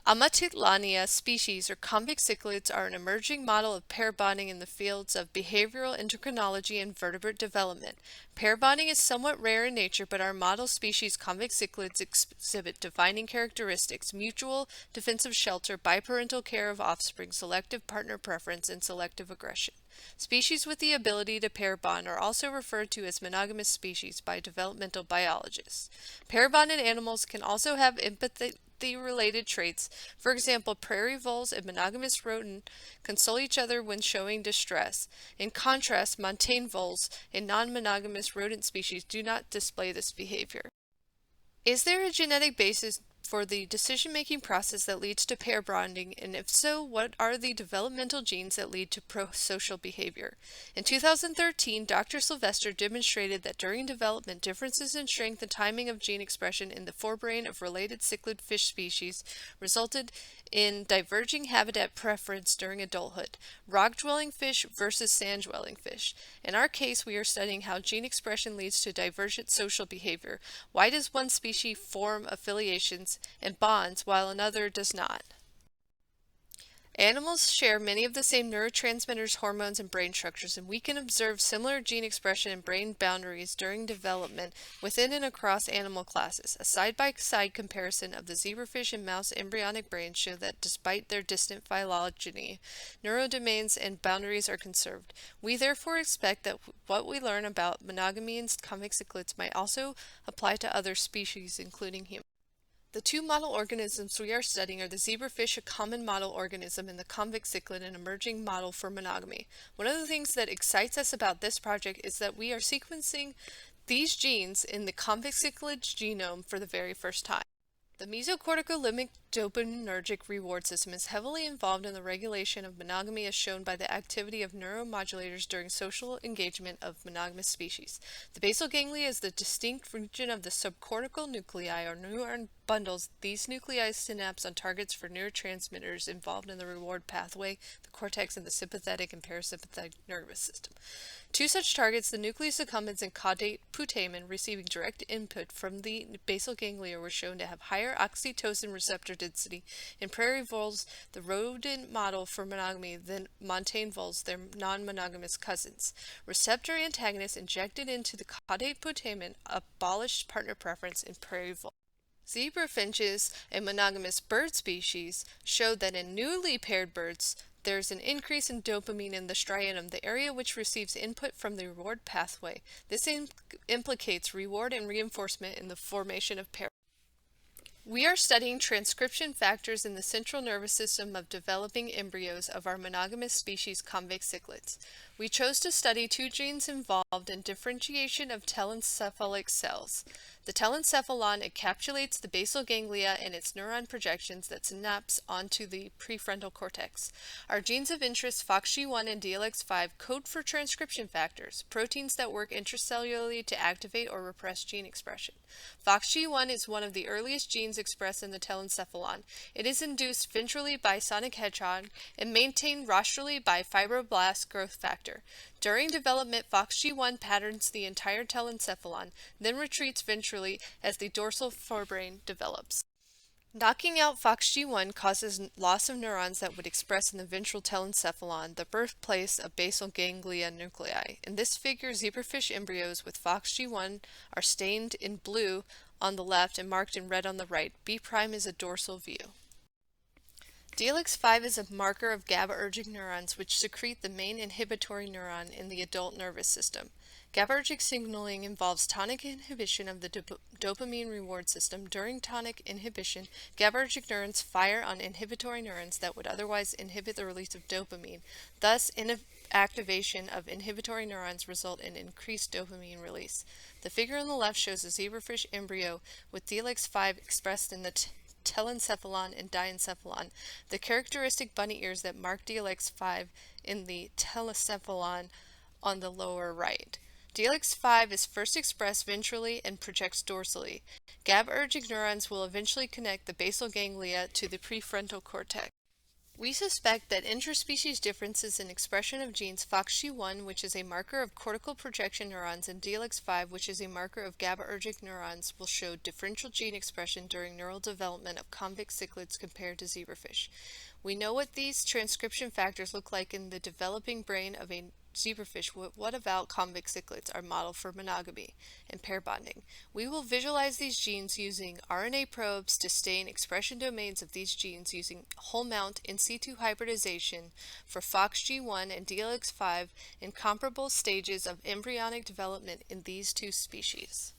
Amatitlania species or convict cichlids are an emerging model of pair bonding in the fields of behavioral endocrinology and vertebrate development. Pair bonding is somewhat rare in nature, but our model species convict cichlids exhibit defining characteristics: mutual defensive shelter, biparental care of offspring, selective partner preference, and selective aggression. Species with the ability to pair bond are also referred to as monogamous species by developmental biologists. Pair bonded animals can also have empathy-related traits. For example, prairie voles and monogamous rodent console each other when showing distress. In contrast, montane voles, a non-monogamous rodent species, do not display this behavior. Is there a genetic basis for the decision-making process that leads to pair bonding, and if so, what are the developmental genes that lead to prosocial behavior? In 2013, Dr. Sylvester demonstrated that during development, differences in strength and timing of gene expression in the forebrain of related cichlid fish species resulted in diverging habitat preference during adulthood: rock-dwelling fish versus sand-dwelling fish. In our case, we are studying how gene expression leads to divergent social behavior. Why does one species form affiliations and bonds while another does not? Animals share many of the same neurotransmitters, hormones, and brain structures, and we can observe similar gene expression and brain boundaries during development within and across animal classes. A side-by-side comparison of the zebrafish and mouse embryonic brains show that despite their distant phylogeny, neurodomains and boundaries are conserved. We therefore expect that what we learn about monogamy and convict cichlids might also apply to other species, including humans. The two model organisms we are studying are the zebrafish, a common model organism, and the convict cichlid, an emerging model for monogamy. One of the things that excites us about this project is that we are sequencing these genes in the convict cichlid's genome for the very first time. The mesocortical limbic dopaminergic reward system is heavily involved in the regulation of monogamy, as shown by the activity of neuromodulators during social engagement of monogamous species. The basal ganglia is the distinct region of the subcortical nuclei, or neuron bundles. These nuclei synapse on targets for neurotransmitters involved in the reward pathway, the cortex, and the sympathetic and parasympathetic nervous system. Two such targets, the nucleus accumbens and caudate putamen, receiving direct input from the basal ganglia, were shown to have higher oxytocin receptor density in prairie voles, the rodent model for monogamy, than montane voles, their non-monogamous cousins. Receptor antagonists injected into the caudate putamen abolished partner preference in prairie voles. Zebrafinches, a monogamous bird species, showed that in newly paired birds, there's an increase in dopamine in the striatum, the area which receives input from the reward pathway. This implicates reward and reinforcement in the formation of pairs. We are studying transcription factors in the central nervous system of developing embryos of our monogamous species convict cichlids. We chose to study two genes involved in differentiation of telencephalic cells. The telencephalon encapsulates the basal ganglia and its neuron projections that synapse onto the prefrontal cortex. Our genes of interest, FOXG1 and DLX5, code for transcription factors, proteins that work intracellularly to activate or repress gene expression. FOXG1 is one of the earliest genes expressed in the telencephalon. It is induced ventrally by sonic hedgehog and maintained rostrally by fibroblast growth factor. During development, FOXG1 patterns the entire telencephalon, then retreats ventrally as the dorsal forebrain develops. Knocking out FOXG1 causes loss of neurons that would express in the ventral telencephalon, the birthplace of basal ganglia nuclei. In this figure, zebrafish embryos with FOXG1 are stained in blue on the left and marked in red on the right. B' is a dorsal view. DLX5 is a marker of GABA-ergic neurons, which secrete the main inhibitory neuron in the adult nervous system. GABA-ergic signaling involves tonic inhibition of the dopamine reward system. During tonic inhibition, GABA-ergic neurons fire on inhibitory neurons that would otherwise inhibit the release of dopamine. Thus, activation of inhibitory neurons result in increased dopamine release. The figure on the left shows a zebrafish embryo with DLX5 expressed in the telencephalon and diencephalon, the characteristic bunny ears that mark DLX5 in the telencephalon on the lower right. DLX5 is first expressed ventrally and projects dorsally. GABA-ergic neurons will eventually connect the basal ganglia to the prefrontal cortex. We suspect that interspecies differences in expression of genes FOXG1, which is a marker of cortical projection neurons, and DLX5, which is a marker of GABA-ergic neurons, will show differential gene expression during neural development of convict cichlids compared to zebrafish. We know what these transcription factors look like in the developing brain of a zebrafish. What about convict cichlids, our model for monogamy and pair bonding? We will visualize these genes using RNA probes to stain expression domains of these genes using whole mount in situ hybridization for FOXG1 and DLX5 in comparable stages of embryonic development in these two species.